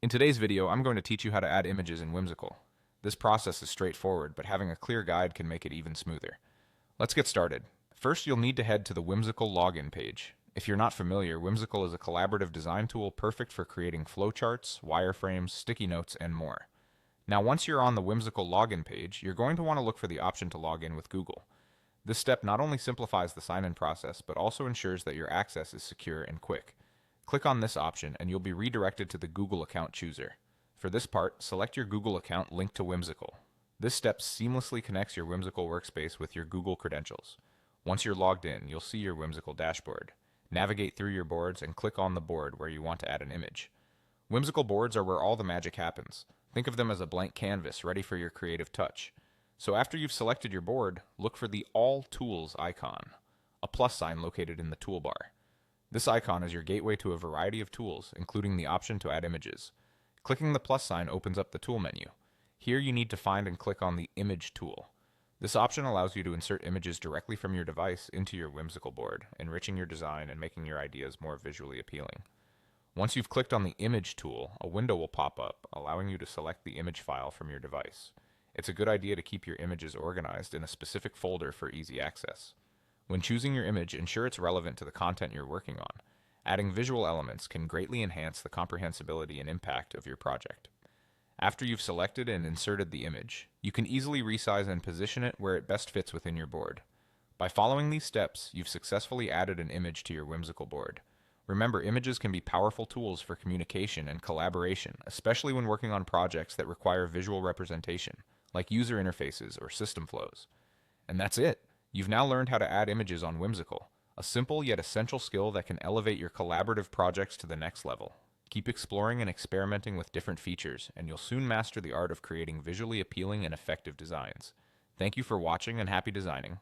In today's video, I'm going to teach you how to add images in Whimsical. This process is straightforward, but having a clear guide can make it even smoother. Let's get started. First, you'll need to head to the Whimsical login page. If you're not familiar, Whimsical is a collaborative design tool perfect for creating flowcharts, wireframes, sticky notes, and more. Now, once you're on the Whimsical login page, you're going to want to look for the option to log in with Google. This step not only simplifies the sign-in process, but also ensures that your access is secure and quick. Click on this option and you'll be redirected to the Google account chooser. For this part, select your Google account linked to Whimsical. This step seamlessly connects your Whimsical workspace with your Google credentials. Once you're logged in, you'll see your Whimsical dashboard. Navigate through your boards and click on the board where you want to add an image. Whimsical boards are where all the magic happens. Think of them as a blank canvas ready for your creative touch. So after you've selected your board, look for the All Tools icon, a plus sign located in the toolbar. This icon is your gateway to a variety of tools, including the option to add images. Clicking the plus sign opens up the tool menu. Here you need to find and click on the Image tool. This option allows you to insert images directly from your device into your Whimsical board, enriching your design and making your ideas more visually appealing. Once you've clicked on the Image tool, a window will pop up, allowing you to select the image file from your device. It's a good idea to keep your images organized in a specific folder for easy access. When choosing your image, ensure it's relevant to the content you're working on. Adding visual elements can greatly enhance the comprehensibility and impact of your project. After you've selected and inserted the image, you can easily resize and position it where it best fits within your board. By following these steps, you've successfully added an image to your Whimsical board. Remember, images can be powerful tools for communication and collaboration, especially when working on projects that require visual representation, like user interfaces or system flows. And that's it! You've now learned how to add images on Whimsical, a simple yet essential skill that can elevate your collaborative projects to the next level. Keep exploring and experimenting with different features, and you'll soon master the art of creating visually appealing and effective designs. Thank you for watching and happy designing.